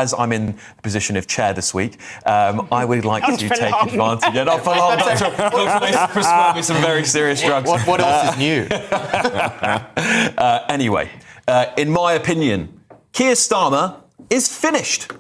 As I'm in the position of chair this week, I would like to take advantage. Not for long. Dr. prescribed me some very serious drugs. What else is new? Anyway, in my opinion, Keir Starmer is finished.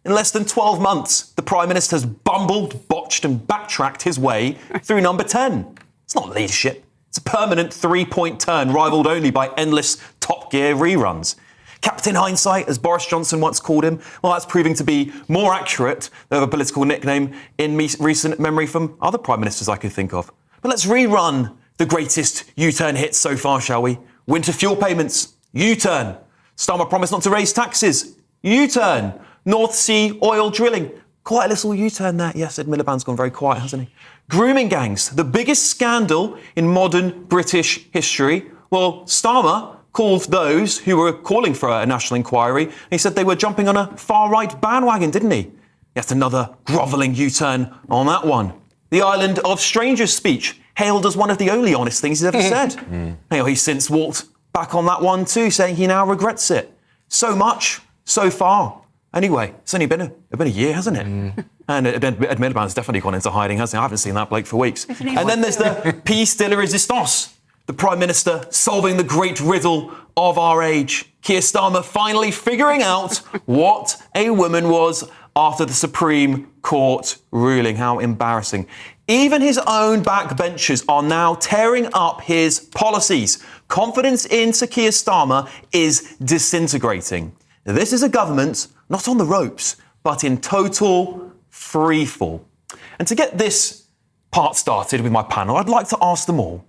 In less than 12 months, the Prime Minister has bumbled, botched and backtracked his way through number 10. It's not leadership. It's a permanent three-point turn, rivalled only by endless Top Gear reruns. Captain Hindsight, as Boris Johnson once called him, well, that's proving to be more accurate than a political nickname in recent memory from other Prime Ministers I could think of. But let's rerun the greatest U-turn hits so far, shall we? Winter fuel payments, U-turn. Starmer promised not to raise taxes, U-turn. North Sea oil drilling, quite a little U-turn there. Yes, Ed Miliband's gone very quiet, hasn't he? Grooming gangs, the biggest scandal in modern British history. Well, Starmer called those who were calling for a national inquiry. He said they were jumping on a far-right bandwagon, didn't he? Yet another grovelling U-turn on that one. The island of strangers speech, hailed as one of the only honest things he's ever said. He's since walked back on that one too, saying he now regrets it. So much, so far. Anyway, it's only been a year, hasn't it? And Ed Miliband's definitely gone into hiding, hasn't he? I haven't seen that bloke for weeks. And then there's the piece de la résistance. The Prime Minister solving the great riddle of our age. Keir Starmer finally figuring out what a woman was after the Supreme Court ruling. How embarrassing. Even his own backbenchers are now tearing up his policies. Confidence in Sir Keir Starmer is disintegrating. This is a government not on the ropes, but in total freefall. And to get this part started with my panel, I'd like to ask them all,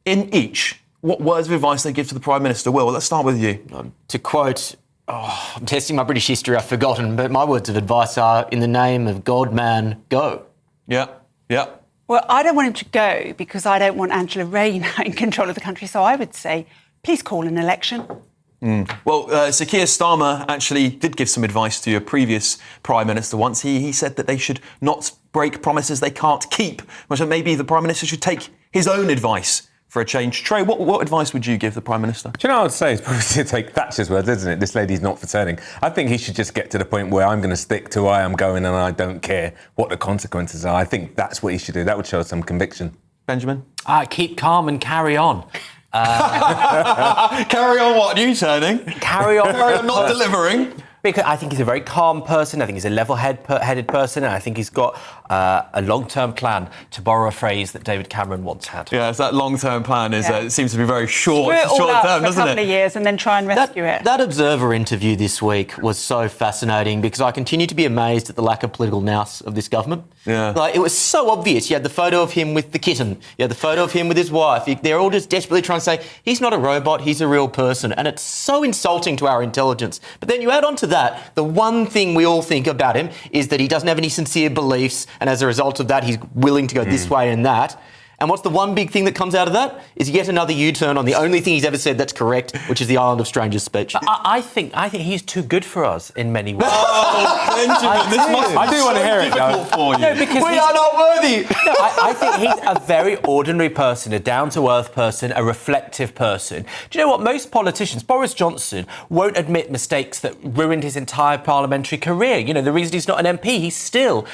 in each, what words of advice they give to the Prime Minister. Will, let's start with you. To quote, I'm testing my British history, I've forgotten, but my words of advice are, in the name of God, man, go. Yeah. Well, I don't want him to go because I don't want Angela Rayner in control of the country. So I would say, please call an election. Well, Sir Keir Starmer actually did give some advice to a previous Prime Minister once. He said that they should not break promises they can't keep. So maybe the Prime Minister should take his own advice for a change. Trey, what advice would you give the Prime Minister? Do you know what I'd say? It's probably to take Thatcher's words, isn't it? This lady's not for turning. I think he should just get to the point where I'm going to stick to where I am going and I don't care what the consequences are. I think that's what he should do. That would show some conviction. Benjamin? Keep calm and carry on. Carry on what? You turning? Carry on. Carry on not delivering? Because I think he's a very calm person. I think he's a level-headed person, and I think he's got a long-term plan, to borrow a phrase that David Cameron once had. Yeah, that long-term plan is it seems to be very short term, for doesn't a it? couple of years and then try and rescue it. That Observer interview this week was so fascinating because I continue to be amazed at the lack of political nous of this government. Yeah. Like, it was so obvious. You had the photo of him with the kitten. You had the photo of him with his wife. They're all just desperately trying to say, he's not a robot, he's a real person. And it's so insulting to our intelligence. But then you add on to that, the one thing we all think about him is that he doesn't have any sincere beliefs, and as a result of that, he's willing to go this way and that. And what's the one big thing that comes out of that? Is yet another U-turn on the only thing he's ever said that's correct, which is the Island of Strangers speech. I think he's too good for us in many ways. Oh, Benjamin, I do want to hear it, though. for you. No, because We are not worthy! No, I think he's a very ordinary person, a down-to-earth person, a reflective person. Do you know what? Most politicians, Boris Johnson, won't admit mistakes that ruined his entire parliamentary career. You know, the reason he's not an MP, he still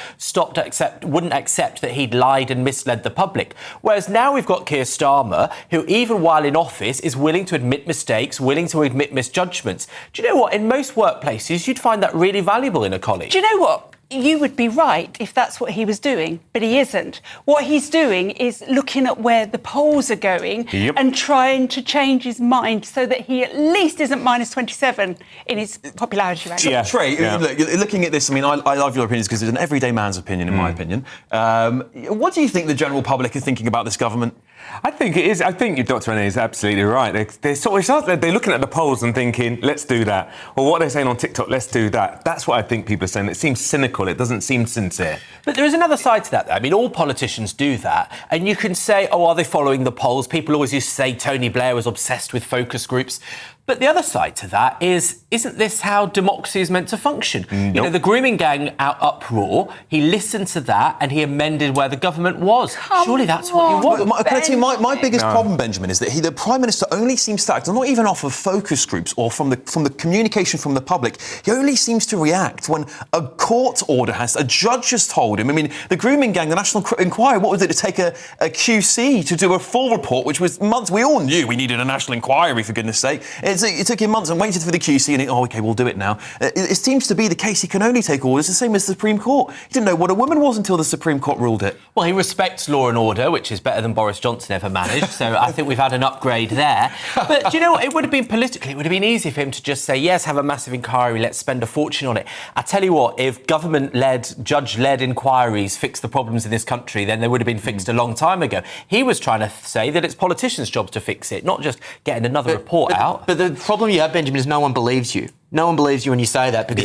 wouldn't accept that he'd lied and misled the public. Whereas now we've got Keir Starmer, who even while in office is willing to admit mistakes, willing to admit misjudgments. Do you know what? In most workplaces, you'd find that really valuable in a colleague. Do you know what? You would be right if that's what he was doing, but he isn't. What he's doing is looking at where the polls are going and trying to change his mind so that he at least isn't minus 27 in his popularity rating. Yeah. Trey, look, looking at this, I mean, I love your opinions because it's an everyday man's opinion, in my opinion. What do you think the general public are thinking about this government? I think it is. I think Dr. Rennie is absolutely right. They're looking at the polls and thinking, let's do that. Or what they're saying on TikTok, let's do that. That's what I think people are saying. It seems cynical. It doesn't seem sincere. But there is another side to that, though. I mean, all politicians do that. And you can say, oh, are they following the polls? People always used to say Tony Blair was obsessed with focus groups. But the other side to that is, isn't this how democracy is meant to function? You know, the grooming gang uproar, he listened to that and he amended where the government was. Surely that's what you want. Can I tell you, my biggest problem, Benjamin, is that the Prime Minister only seems to act, not even off of focus groups or from the communication from the public, he only seems to react when a court order a judge has told him. I mean, the grooming gang, the National Inquiry, what was it, to take a QC to do a full report, which was months. We all knew we needed a National Inquiry, for goodness sake. It took him months and waited for the QC and OK, we'll do it now. It seems to be the case he can only take orders, the same as the Supreme Court. He didn't know what a woman was until the Supreme Court ruled it. Well, he respects law and order, which is better than Boris Johnson ever managed, so I think we've had an upgrade there. But do you know what? It would have been politically, it would have been easy for him to just say, yes, have a massive inquiry, let's spend a fortune on it. I tell you what, if government-led, judge-led inquiries fix the problems in this country, then they would have been fixed a long time ago. He was trying to say that it's politicians' jobs to fix it, not just getting another report out. But the problem you have, Benjamin, is no one believes you. No one believes you when you say that, because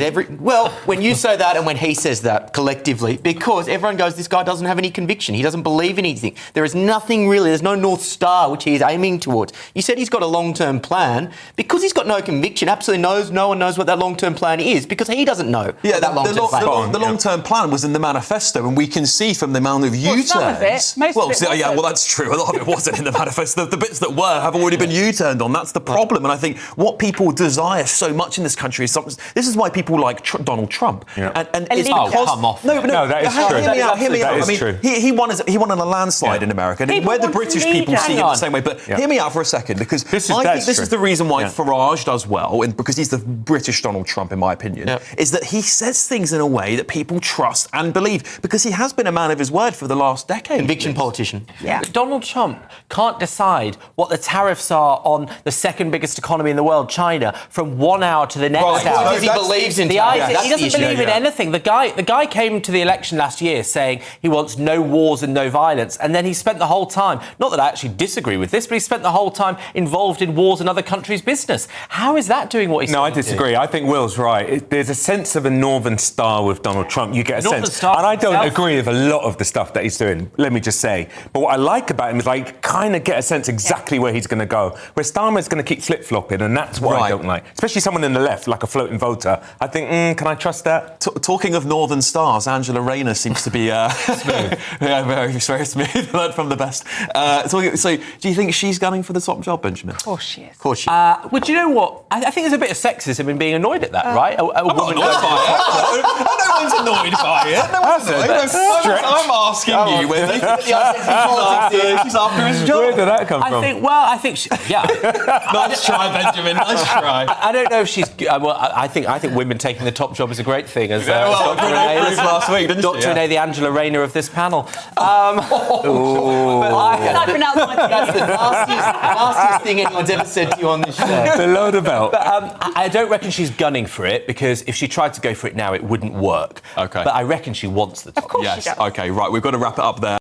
when you say that and when he says that collectively, because everyone goes, this guy doesn't have any conviction. He doesn't believe in anything. There is nothing really, there's no North Star which he is aiming towards. You said he's got a long-term plan. Because he's got no conviction, absolutely no one knows what that long-term plan is, because he doesn't know what that long-term plan is. The long-term plan was in the manifesto, and we can see from the amount of U-turns... Some of it. Most of it wasn't. Yeah, well, that's true. A lot of it wasn't in the manifesto. The bits that were have already been U-turned on. That's the problem. And I think what people desire so much in this country is something... This is why people like Donald Trump. Yeah. And it's because... come off. No, that is true. Hear me out. That is true. He won in a landslide in America. And where the British people see it the same way. But hear me out for a second, because I think this is the reason why Farage does well, and because he's the British Donald Trump, in my opinion, is that he says things in a way that people trust and believe, because he has been a man of his word for the last decade. Conviction politician. Yeah. Donald Trump can't decide what the tariffs are on the second biggest economy in the world, China, from 1 hour to the next hour. Because he believes in he doesn't believe in anything. The guy came to the election last year saying he wants no wars and no violence, and then he spent the whole time, not that I actually disagree with this, but he spent the whole time involved in wars and other countries' business. How is that doing what he's No, I disagree. I think Will's right. There's a sense of a northern star with Donald Trump. You get a sense. And I don't agree with a lot of the stuff that he's doing, let me just say. But what I like about him is I kind of get a sense exactly where he's going to go. Where Starmer's going to keep flip-flopping, and that's what I don't like. Especially someone in the left, like a floating voter. I think, can I trust that? Talking of northern stars, Angela Rayner seems to be smooth. Yeah, very smooth. Learned from the best. So, do you think she's gunning for the top job, Benjamin? Of course she is. Of course she is. Well, do you know what? I think there's a bit of sexism in being annoyed at that, right? I'm not annoyed by it. No one's annoyed by it. No one's annoyed. I'm asking you whether she's after his job. Where did that come from? I think she, yeah. Nice try, Benjamin. Nice try. I don't know if she's... I think women taking the top job is a great thing, as Dr. Renee last week, didn't Dr. she? Renee, the Angela Rayner of this panel. That's the nastiest thing anyone's ever said to you on this show. Below the belt. But I don't reckon she's gunning for it, because if she tried to go for it now, it wouldn't work. Okay. But I reckon she wants the top. Of course she does. Okay, right. We've got to wrap it up there.